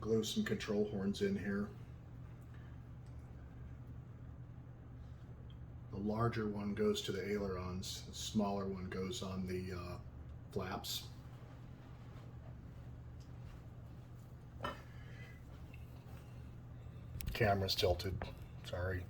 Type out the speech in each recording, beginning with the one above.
glue some control horns in here. The larger one goes to the ailerons, the smaller one goes on the flaps. Camera's tilted, sorry.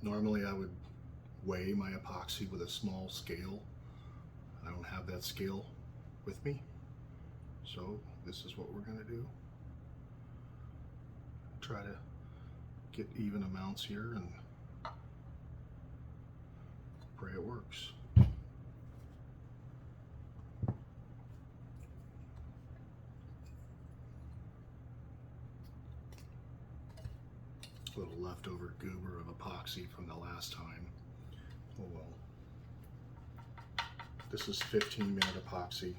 Normally I would weigh my epoxy with a small scale. I don't have that scale with me, so this is what we're going to do. Try to get even amounts here and pray it works. A little leftover goober of epoxy from the last time. Oh well. This is 15-minute epoxy.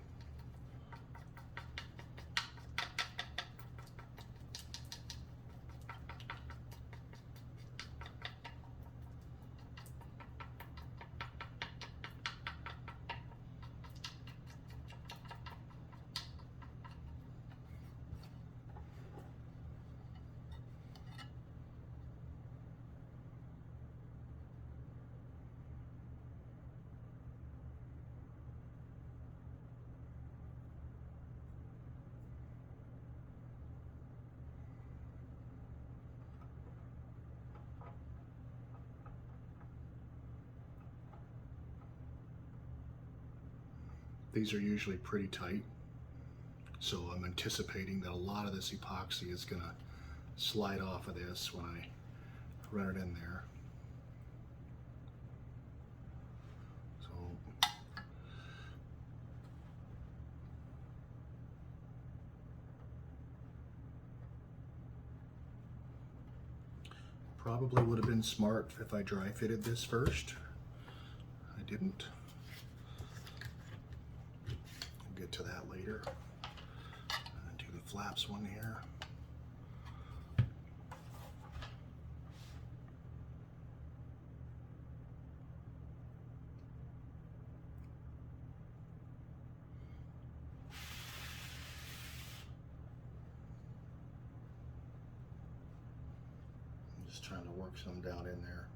These are usually pretty tight, so I'm anticipating that a lot of this epoxy is going to slide off of this when I run it in there. So probably would have been smart if I dry fitted this first. I didn't. We'll get to that later. And do the flaps one here. Just trying to work some down in there.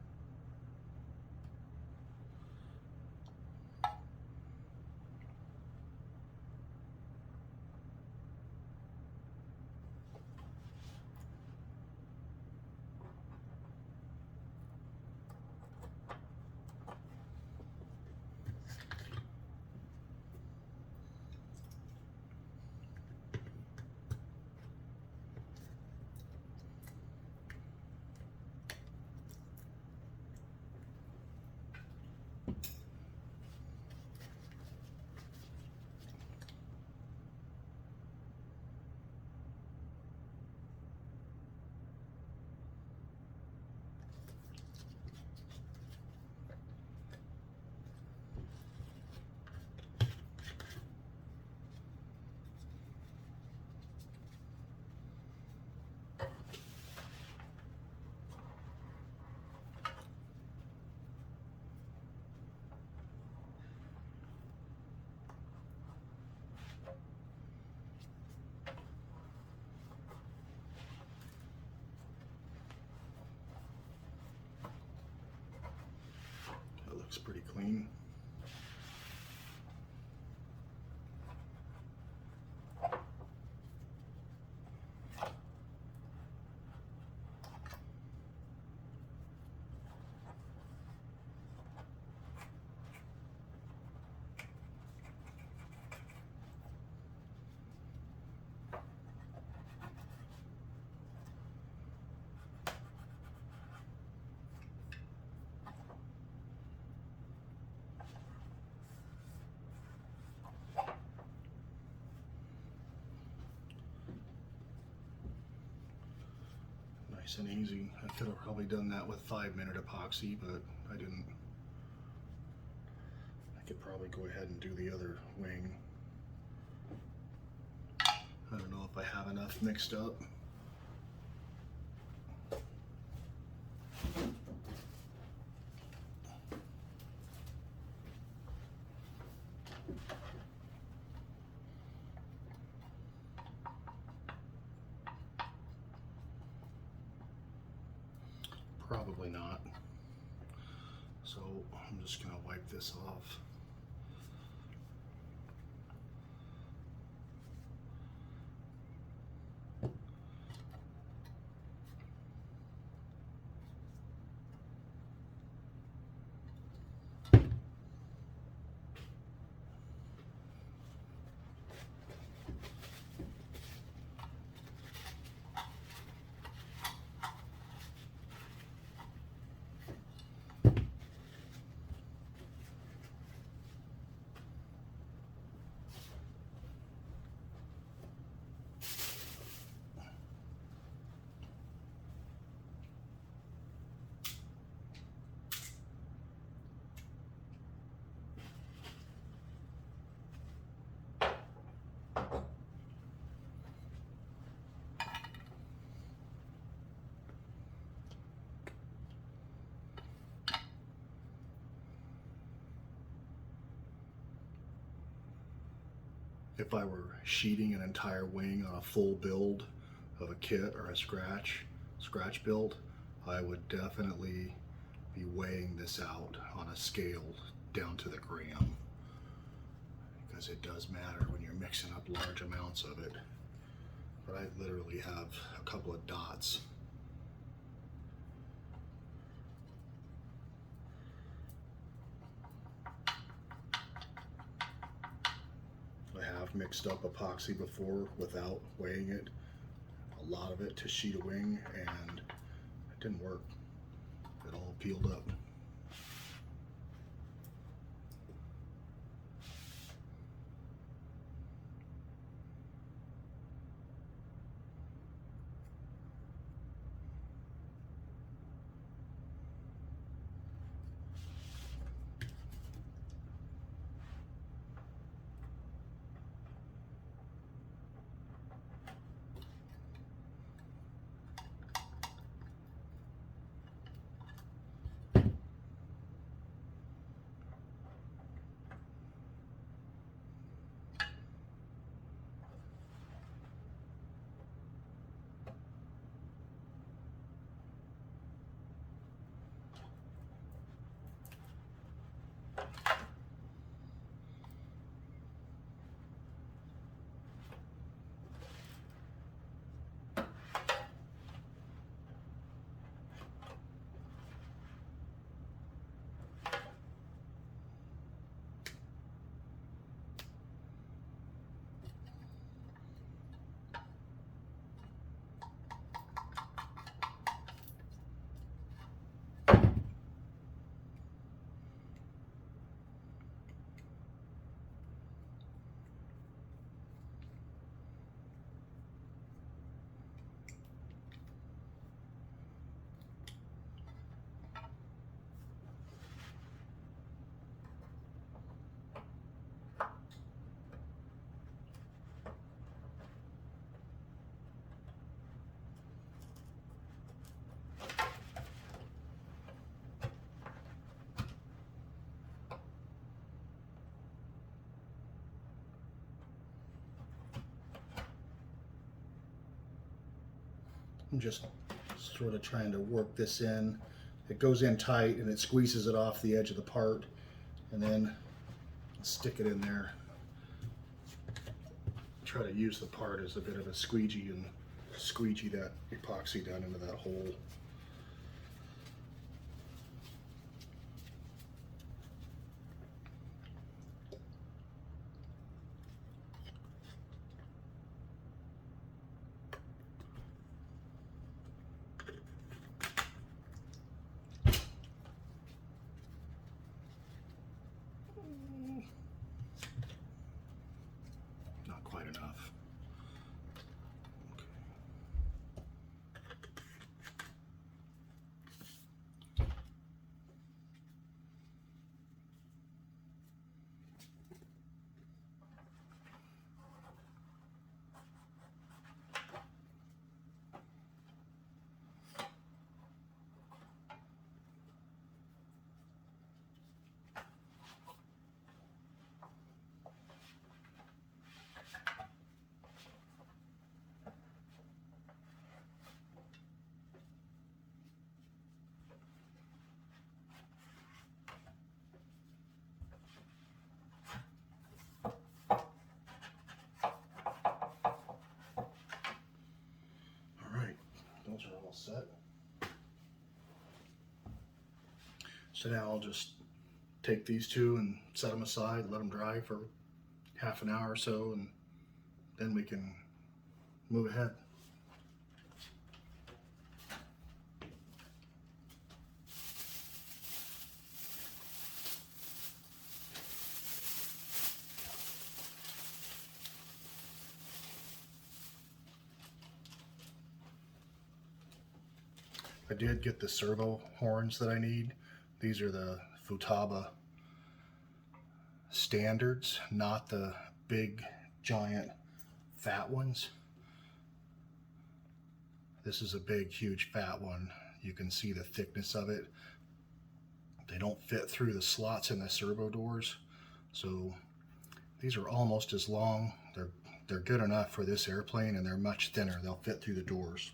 Nice and easy. I could have probably done that with 5-minute epoxy, but I didn't. I could probably go ahead and do the other wing. I don't know if I have enough mixed up. Probably not. So I'm just going to wipe this off. If I were sheeting an entire wing on a full build of a kit or a scratch build, I would definitely be weighing this out on a scale down to the gram, because it does matter when you're mixing up large amounts of it. But I literally have a couple of dots. I have mixed up epoxy before without weighing it, a lot of it, to sheet a wing, and it didn't work. It all peeled up. I'm just sort of trying to work this in. It goes in tight and it squeezes it off the edge of the part, and then stick it in there. Try to use the part as a bit of a squeegee and squeegee that epoxy down into that hole. Not quite enough. all set. So now I'll just take these two and set them aside, let them dry for half an hour or so, and then we can move ahead. I did get the servo horns that I need. These are the Futaba standards, not the big, giant, fat ones. This is a big, huge, fat one. You can see the thickness of it. They don't fit through the slots in the servo doors. So these are almost as long. They're good enough for this airplane, and they're much thinner. They'll fit through the doors.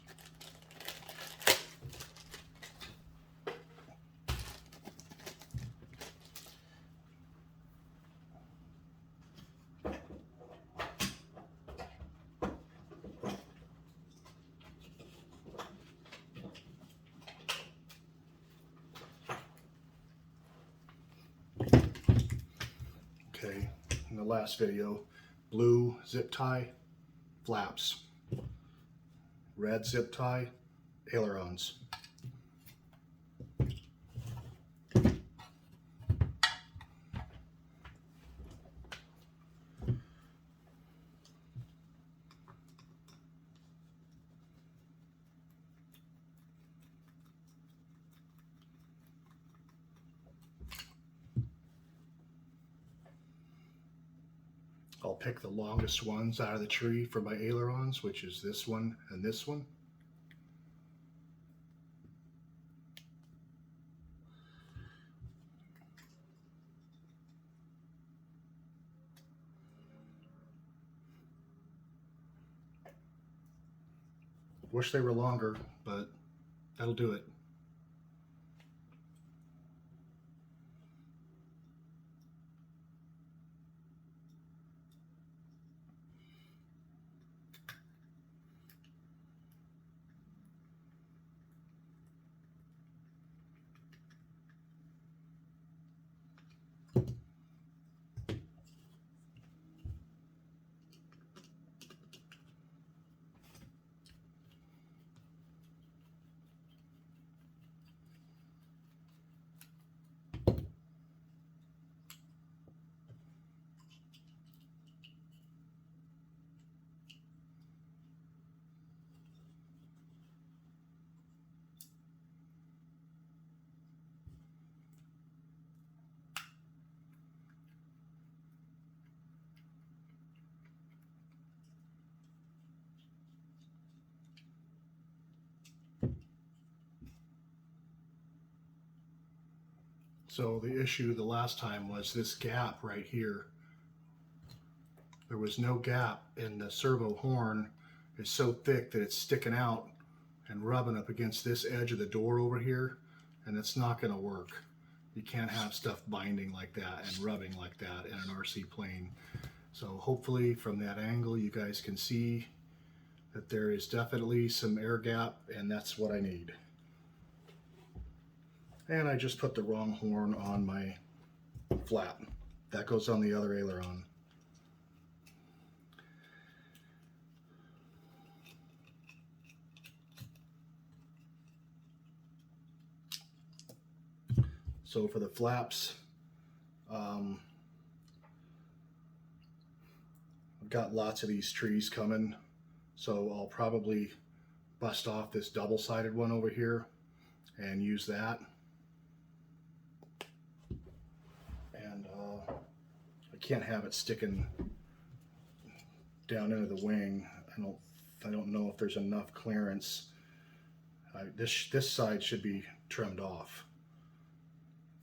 Okay, in the last video, blue zip tie, flaps. Red zip tie, ailerons. I'll pick the longest ones out of the tree for my ailerons, which is this one and this one. Wish they were longer, but that'll do it. So the issue the last time was this gap right here. There was no gap, and the servo horn is so thick that it's sticking out and rubbing up against this edge of the door over here, and it's not going to work. You can't have stuff binding like that and rubbing like that in an RC plane. So hopefully from that angle you guys can see that there is definitely some air gap, and that's what I need. And I just put the wrong horn on my flap. That goes on the other aileron. So for the flaps, I've got lots of these trees coming, so I'll probably bust off this double-sided one over here and use that. And I can't have it sticking down into the wing. I don't know if there's enough clearance. This side should be trimmed off,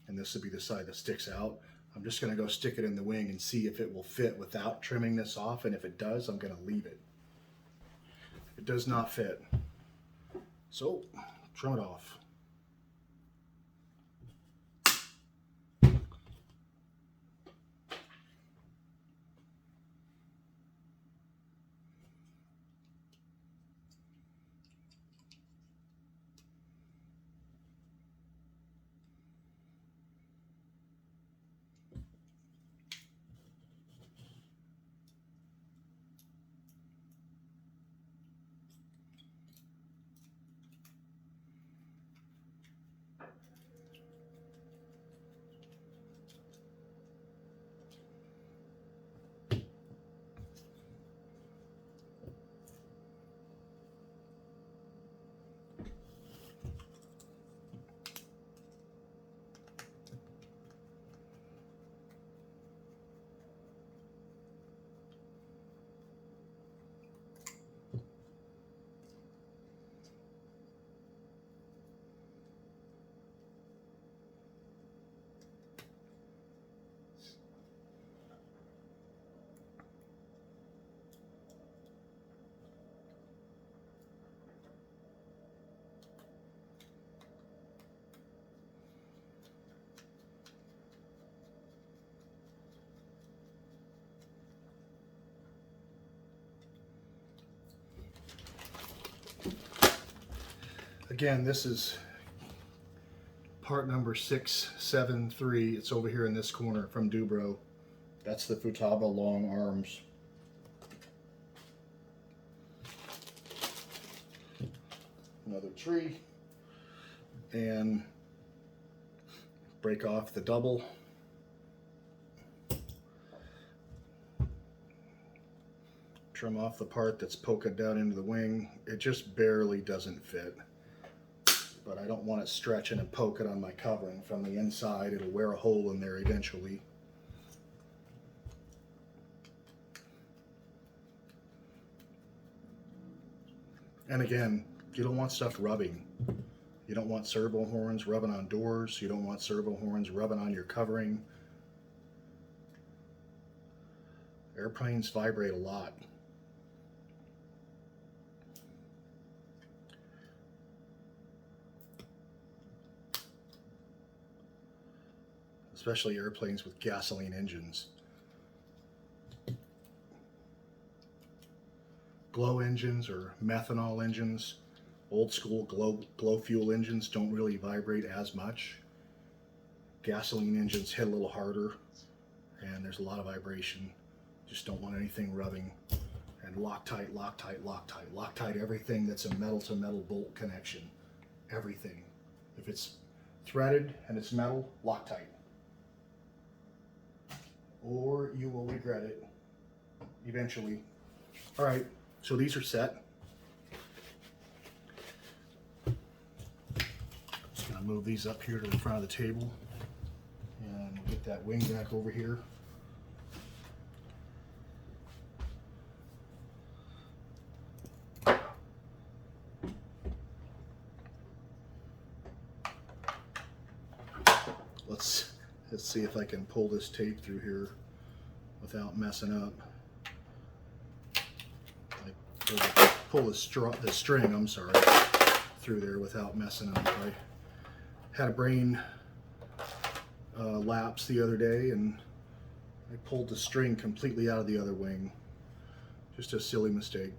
and this would be the side that sticks out. I'm just going to go stick it in the wing and see if it will fit without trimming this off, and if it does, I'm going to leave it. If it does not fit, so trim it off. Again, this is part number 673. It's over here in this corner from Dubro. That's the Futaba long arms. Another tree. And break off the double. Trim off the part that's poking down into the wing. It just barely doesn't fit. But I don't want it stretching and poking on my covering from the inside. It'll wear a hole in there eventually. And again, you don't want stuff rubbing. You don't want servo horns rubbing on doors. You don't want servo horns rubbing on your covering. Airplanes vibrate a lot. Especially airplanes with gasoline engines. Glow engines or methanol engines, old school glow fuel engines don't really vibrate as much. Gasoline engines hit a little harder and there's a lot of vibration. Just don't want anything rubbing. And Loctite, Loctite, Loctite. Loctite everything that's a metal to metal bolt connection. Everything. If it's threaded and it's metal, Loctite. Or you will regret it eventually. All right, so these are set. Just gonna move these up here to the front of the table and we'll get that wing back over here. Let's see if I can pull this tape through here without messing up. I pull the string, I'm sorry, through there without messing up. I had a brain lapse the other day and I pulled the string completely out of the other wing. Just a silly mistake.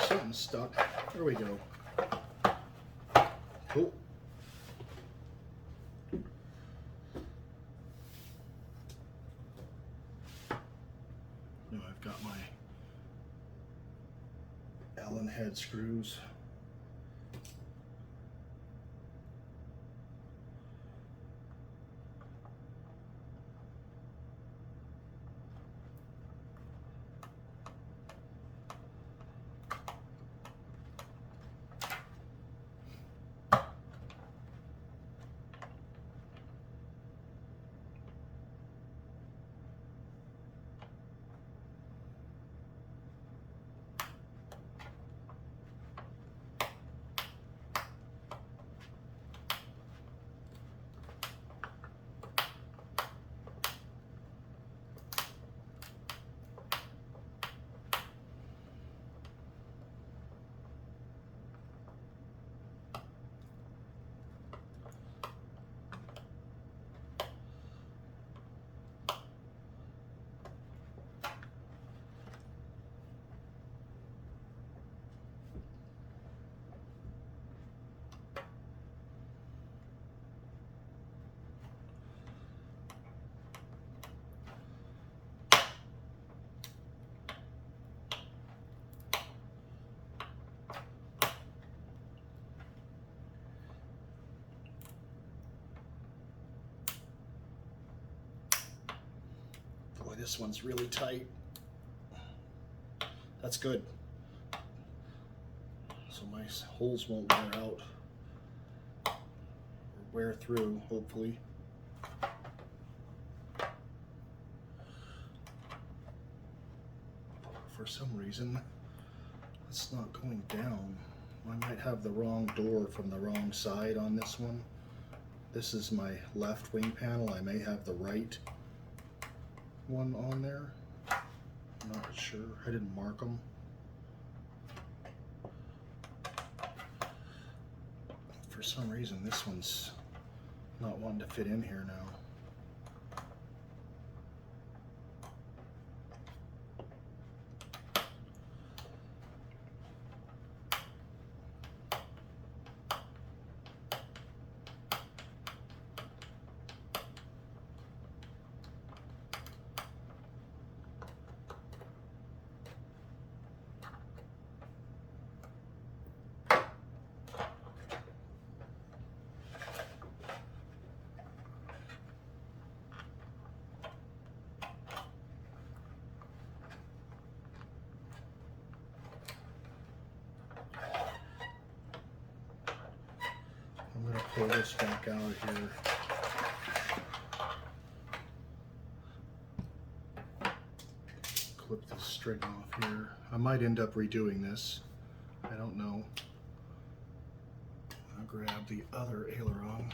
Something stuck. There we go. Cool. Now I've got my Allen head screws. Boy, this one's really tight. That's good. So my holes won't wear out or wear through, hopefully. For some reason, it's not going down. I might have the wrong door from the wrong side on this one. This is my left wing panel. I may have the right one on there. I'm not sure. I didn't mark them. For some reason, this one's not wanting to fit in here now. I'm going to pull this back out here. Clip this string off here. I might end up redoing this. I don't know. I'll grab the other aileron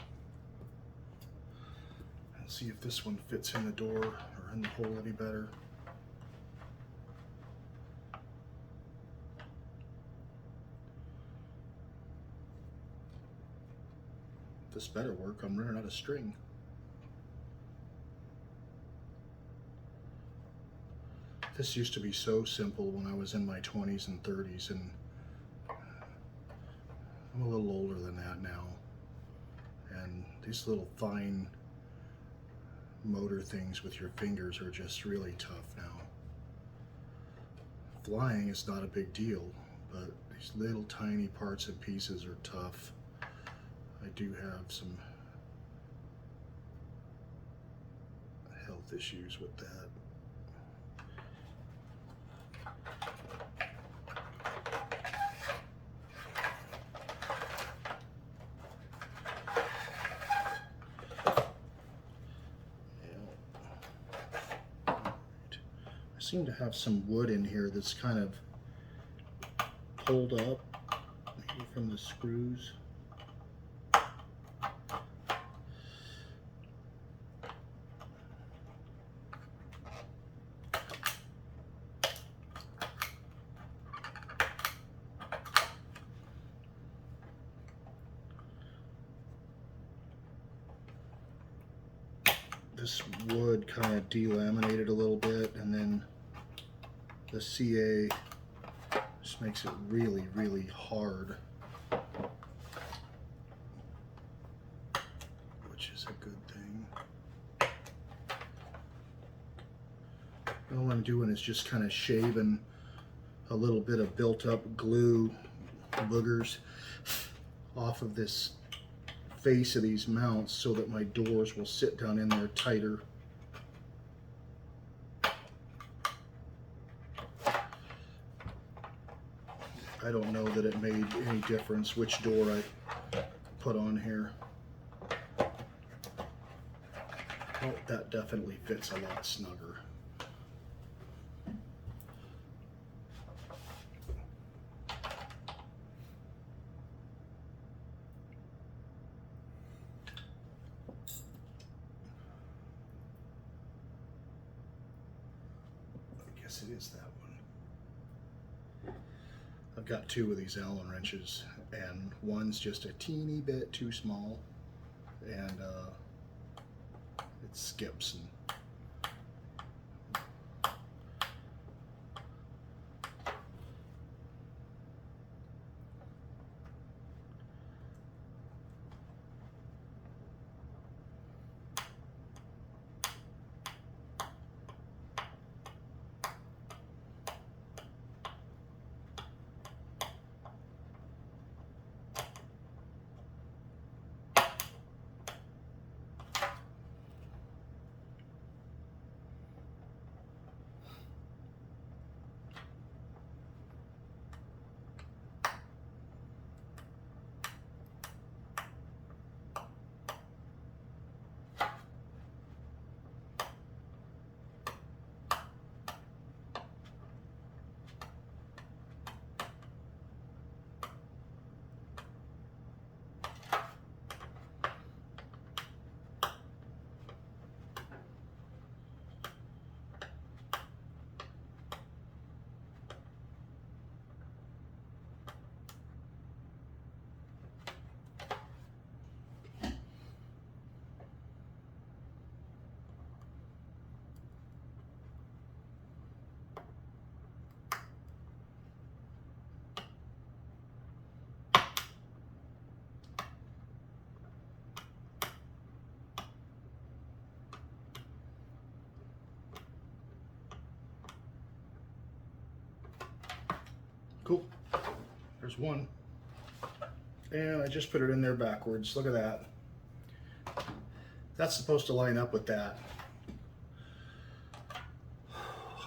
and see if this one fits in the door or in the hole any better. This better work. I'm running out of string. This used to be so simple when I was in my 20s and 30s, and I'm a little older than that now. And these little fine motor things with your fingers are just really tough now. Flying is not a big deal, but these little tiny parts and pieces are tough. I do have some health issues with that. I seem to have some wood in here that's kind of pulled up, maybe from the screws. This wood kind of delaminated a little bit, and then the CA just makes it really, really hard, which is a good thing. All I'm doing is just kind of shaving a little bit of built-up glue boogers off of this face of these mounts so that my doors will sit down in there tighter. I don't know that it made any difference which door I put on here. Oh, that definitely fits a lot snugger. It is that one. I've got two of these Allen wrenches, and one's just a teeny bit too small, and it skips. And Cool. There's one. And I just put it in there backwards. Look at that. That's supposed to line up with that.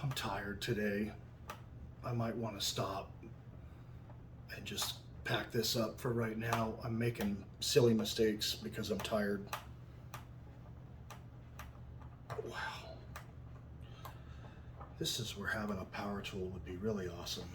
I'm tired today. I might want to stop and just pack this up for right now. I'm making silly mistakes because I'm tired. Wow. This is where having a power tool would be really awesome.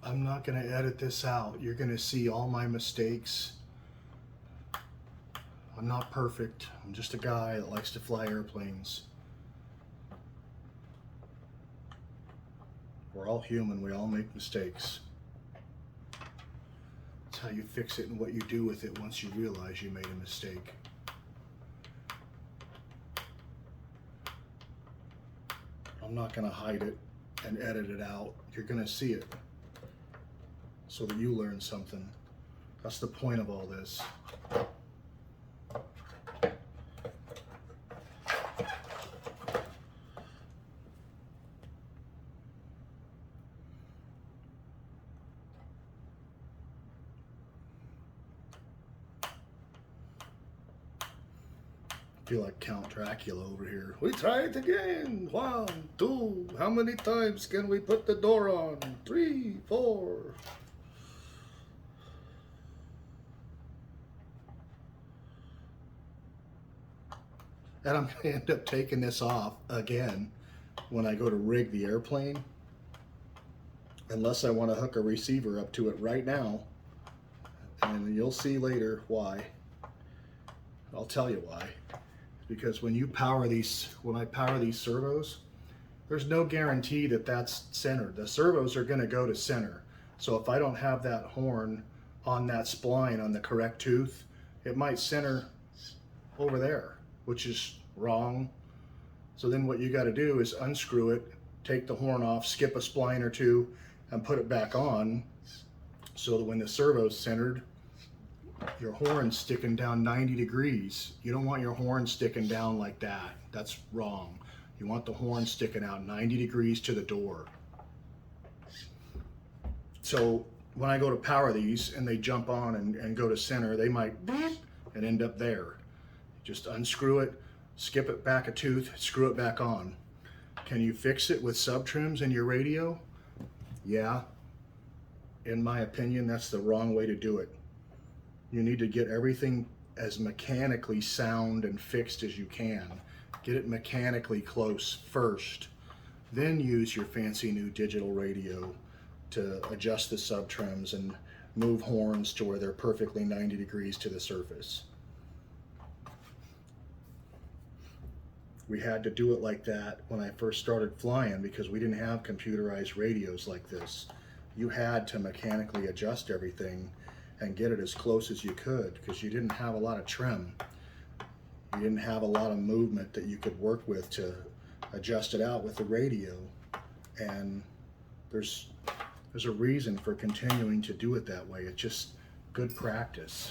I'm not going to edit this out. You're going to see all my mistakes. I'm not perfect. I'm just a guy that likes to fly airplanes. We're all human. We all make mistakes. It's how you fix it and what you do with it once you realize you made a mistake. I'm not going to hide it and edit it out. You're going to see it so that you learn something. That's the point of all this. I feel like Count Dracula over here. We try it again. 1, 2. How many times can we put the door on? 3, 4. And I'm going to end up taking this off again when I go to rig the airplane. Unless I want to hook a receiver up to it right now. And you'll see later why. I'll tell you why. Because when you power these, when I power these servos, there's no guarantee that that's centered. The servos are going to go to center. So if I don't have that horn on that spline on the correct tooth, it might center over there, which is wrong. So then what you got to do is unscrew it, take the horn off, skip a spline or two, and put it back on so that when the servo's centered, your horn's sticking down 90 degrees. You don't want your horn sticking down like that. That's wrong. You want the horn sticking out 90 degrees to the door. So when I go to power these and they jump on and go to center, they might and end up there. Just unscrew it, skip it back a tooth, screw it back on. Can you fix it with sub trims in your radio? Yeah. In my opinion, that's the wrong way to do it. You need to get everything as mechanically sound and fixed as you can. Get it mechanically close first. Then use your fancy new digital radio to adjust the sub trims and move horns to where they're perfectly 90 degrees to the surface. We had to do it like that when I first started flying because we didn't have computerized radios like this. You had to mechanically adjust everything and get it as close as you could because you didn't have a lot of trim. You didn't have a lot of movement that you could work with to adjust it out with the radio. And there's a reason for continuing to do it that way. It's just good practice.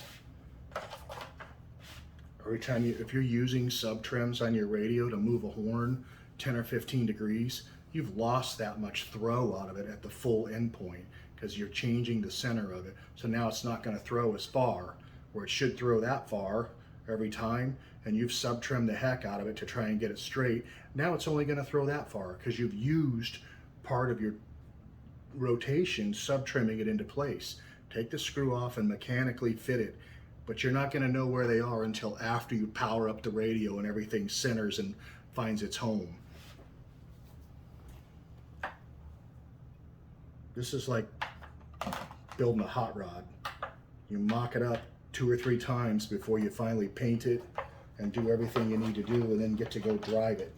Every time if you're using sub trims on your radio to move a horn 10 or 15 degrees, you've lost that much throw out of it at the full end point because you're changing the center of it. So now it's not going to throw as far, where it should throw that far every time, and you've sub trimmed the heck out of it to try and get it straight. Now it's only going to throw that far because you've used part of your rotation sub trimming it into place. Take the screw off and mechanically fit it, but you're not going to know where they are until after you power up the radio and everything centers and finds its home. This is like building a hot rod. You mock it up 2 or 3 times before you finally paint it and do everything you need to do and then get to go drive it.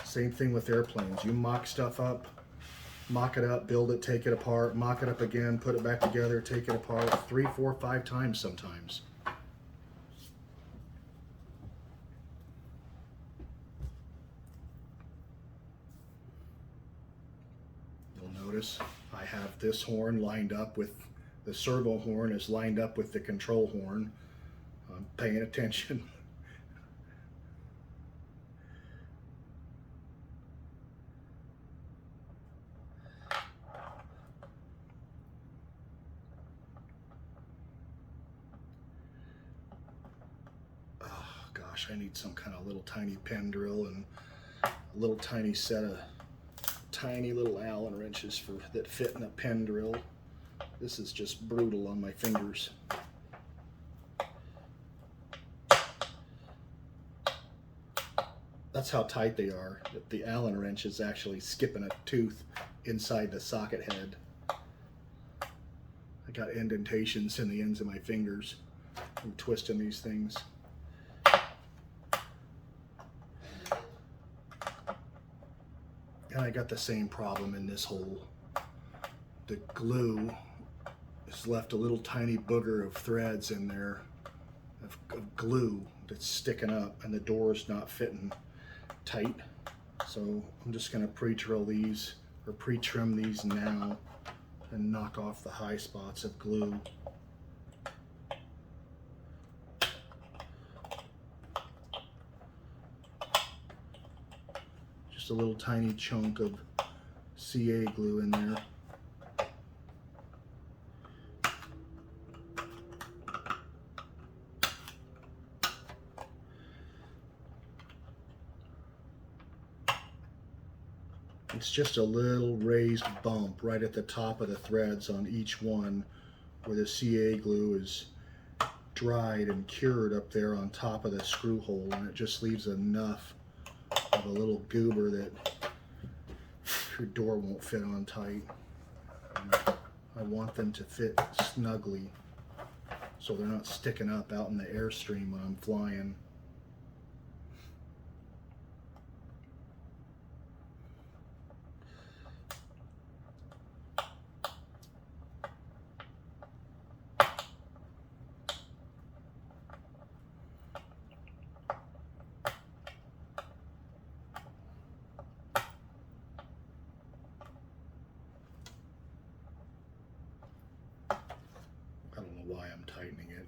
Same thing with airplanes. You mock stuff up, mock it up, build it, take it apart, mock it up again, put it back together, take it apart 3, 4, 5 times sometimes. You'll notice I have this horn lined up with the servo horn is lined up with the control horn. I'm paying attention. Gosh, I need some kind of little tiny pen drill and a little tiny set of tiny little Allen wrenches that fit in a pen drill. This is just brutal on my fingers. That's how tight they are. The Allen wrench is actually skipping a tooth inside the socket head. I got indentations in the ends of my fingers from twisting these things. And I got the same problem in this hole. The glue has left a little tiny booger of threads in there of glue that's sticking up, and the door is not fitting tight. So I'm just going to pre-drill these or pre-trim these now and knock off the high spots of glue. Just a little tiny chunk of CA glue in there. It's just a little raised bump right at the top of the threads on each one where the CA glue is dried and cured up there on top of the screw hole, and it just leaves enough of a little goober that your door won't fit on tight. And I want them to fit snugly so they're not sticking up out in the airstream when I'm flying. I don't know why I'm tightening it.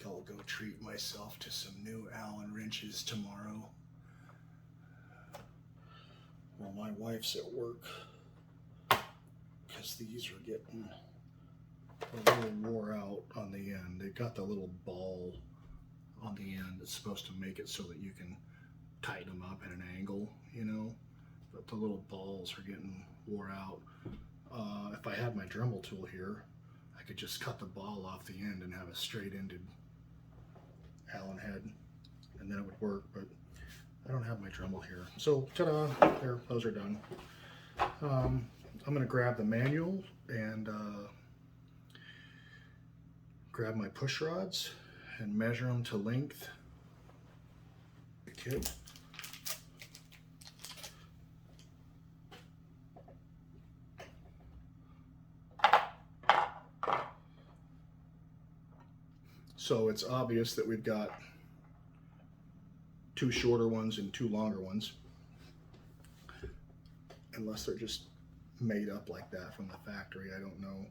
think I'll go treat myself to some new Allen wrenches tomorrow. Well, my wife's at work because these are getting a little wore out on the end. They've got the little ball on the end that's supposed to make it so that you can tighten them up at an angle, you know, but the little balls are getting wore out. If I had my Dremel tool here, I could just cut the ball off the end and have a straight-ended Allen head, and then it would work, but I don't have my Dremel here. So, ta-da, there, those are done. I'm gonna grab the manual and grab my push rods and measure them to length. The kit. So it's obvious that we've got 2 shorter ones and 2 longer ones, unless they're just made up like that from the factory, I don't know.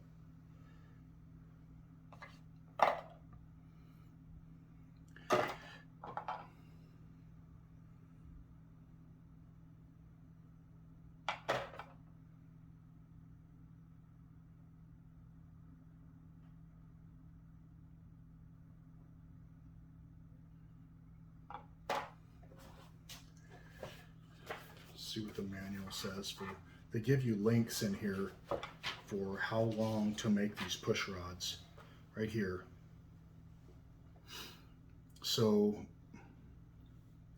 See what the manual says. They give you links in here for how long to make these push rods right here. So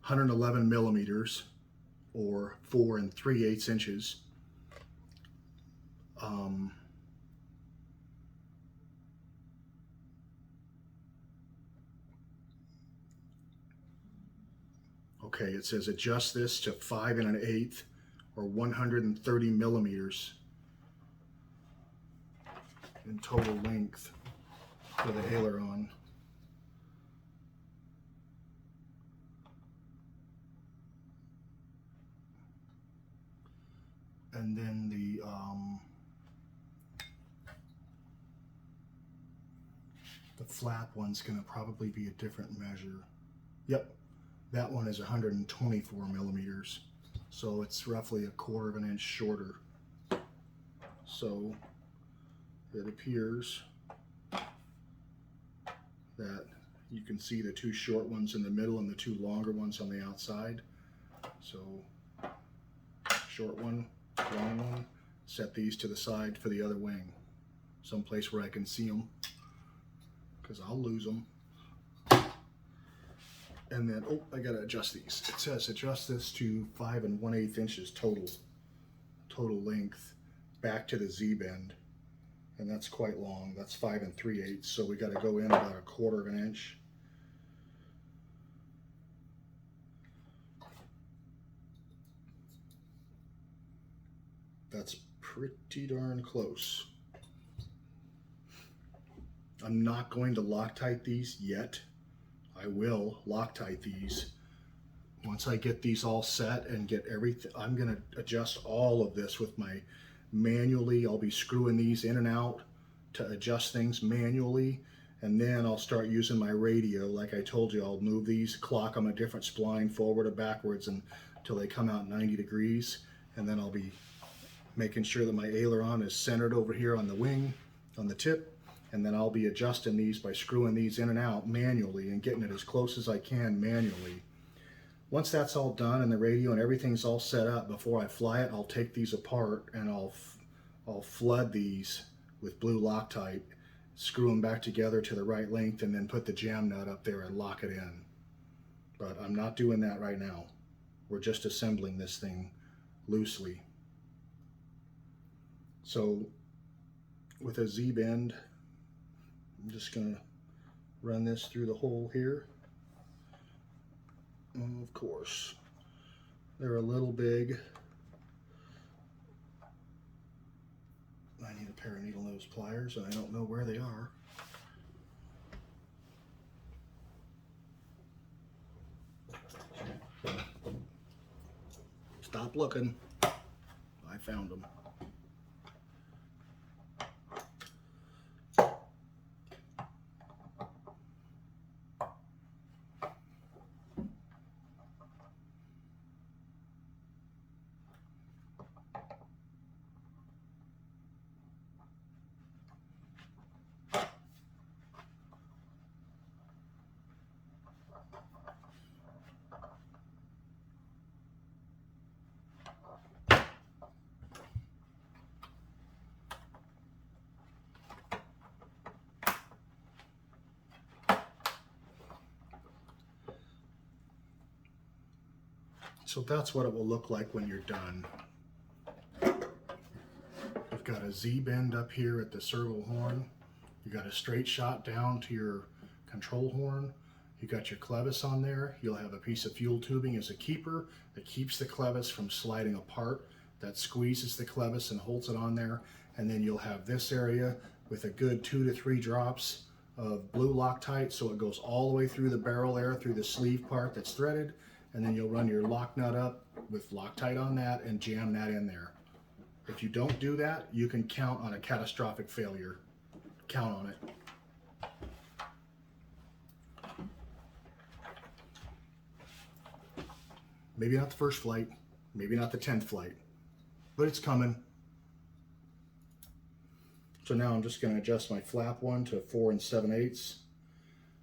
111 millimeters or 4 3/8 inches. Okay, it says adjust this to 5 1/8 or 130 millimeters in total length for the aileron. And then the flap one's gonna probably be a different measure. Yep. That one is 124 millimeters, so it's roughly 1/4 inch shorter. So it appears that you can see the 2 short ones in the middle and the 2 longer ones on the outside. So short one, long one, set these to the side for the other wing, someplace where I can see them, because I'll lose them. And then, oh, I gotta adjust these. It says adjust this to 5 1/8 inches total length back to the Z-bend, and that's quite long. That's 5 3/8, so we gotta go in about 1/4 inch. That's pretty darn close. I'm not going to Loctite these yet. I will Loctite these once I get these all set and get everything. I'm going to adjust all of this with my manually. I'll be screwing these in and out to adjust things manually, and then I'll start using my radio. Like I told you, I'll move these, clock them a different spline forward or backwards until they come out 90 degrees, and then I'll be making sure that my aileron is centered over here on the wing, on the tip. And then I'll be adjusting these by screwing these in and out manually and getting it as close as I can manually. Once that's all done and the radio and everything's all set up, before I fly it, I'll take these apart and I'll flood these with blue Loctite, screw them back together to the right length, and then put the jam nut up there and lock it in. But I'm not doing that right now. We're just assembling this thing loosely. So with a Z-bend, I'm just going to run this through the hole here. And of course, they're a little big. I need a pair of needle nose pliers, and I don't know where they are. Stop looking. I found them. So that's what it will look like when you're done. You've got a Z-bend up here at the servo horn. You got a straight shot down to your control horn. You got your clevis on there. You'll have a piece of fuel tubing as a keeper that keeps the clevis from sliding apart, that squeezes the clevis and holds it on there. And then you'll have this area with a good 2 to 3 drops of blue Loctite, so it goes all the way through the barrel there, through the sleeve part that's threaded, and then you'll run your lock nut up with Loctite on that and jam that in there. If you don't do that, you can count on a catastrophic failure. Count on it. Maybe not the first flight, maybe not the 10th flight, but it's coming. So now I'm just going to adjust my flap one to 4 7/8.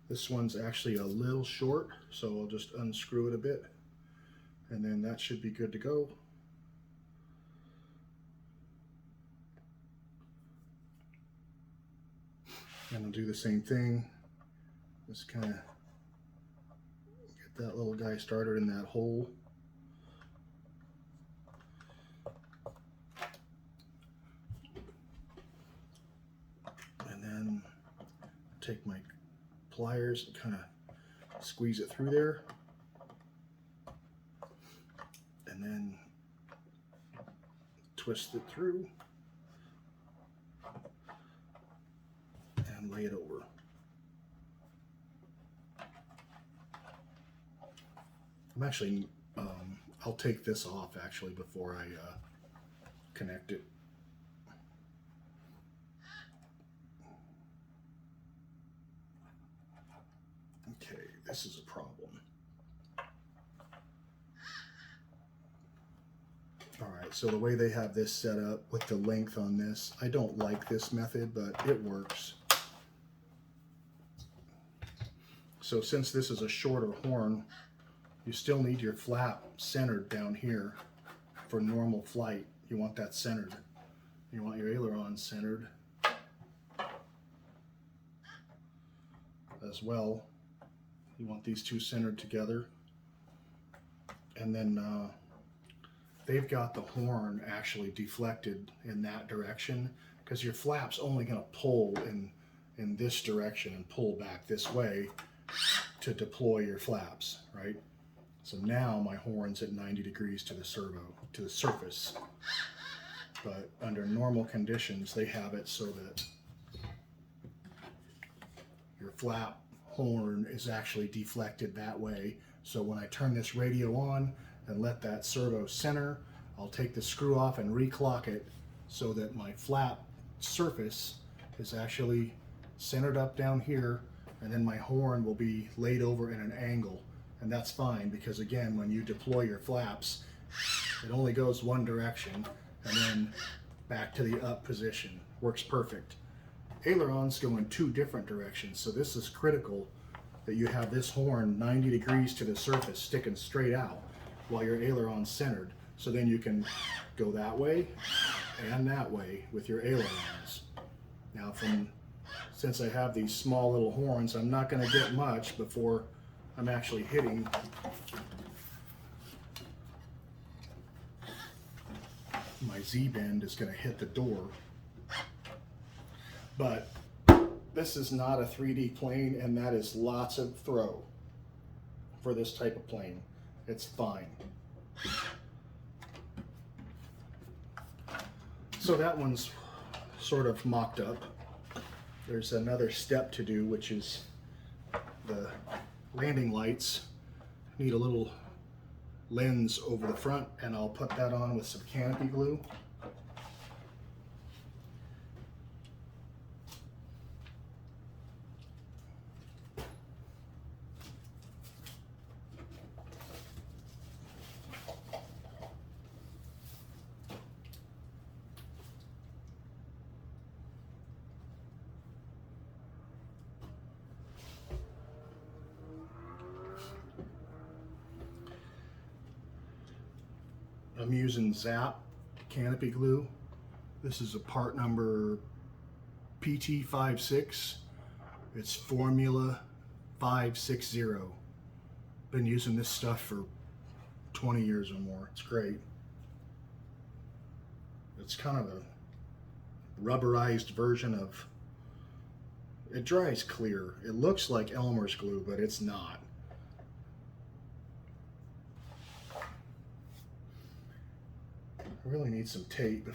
This one's actually a little short, so I'll just unscrew it a bit, and then that should be good to go. And I'll do the same thing. Just kind of get that little guy started in that hole. And then take my pliers and kind of squeeze it through there. And then twist it through. And lay it over. I'm actually, I'll take this off actually before I connect it. Okay, this is a problem. All right, so the way they have this set up with the length on this, I don't like this method, but it works. So since this is a shorter horn, you still need your flap centered down here for normal flight. You want that centered. You want your aileron centered as well. You want these two centered together. And then they've got the horn actually deflected in that direction because your flap's only going to pull in this direction and pull back this way to deploy your flaps, right? So now my horn's at 90 degrees to the servo, to the surface. But under normal conditions, they have it so that your flap horn is actually deflected that way. So when I turn this radio on and let that servo center, I'll take the screw off and reclock it so that my flap surface is actually centered up down here, and then my horn will be laid over in an angle. And that's fine because again, when you deploy your flaps, it only goes one direction and then back to the up position. Works perfect. Ailerons go in two different directions, so this is critical that you have this horn 90 degrees to the surface sticking straight out while your aileron's centered. So then you can go that way and that way with your ailerons. Now since I have these small little horns, I'm not going to get much before I'm actually hitting my Z-bend is going to hit the door. But this is not a 3D plane, and that is lots of throw for this type of plane. It's fine. So that one's sort of mocked up. There's another step to do, which is the landing lights need a little lens over the front, and I'll put that on with some canopy glue. I'm using Zap canopy glue. This is a part number PT56. It's formula 560. Been using this stuff for 20 years or more. It's great. It's kind of a rubberized version of, it dries clear. It looks like Elmer's glue, but it's not. I really need some tape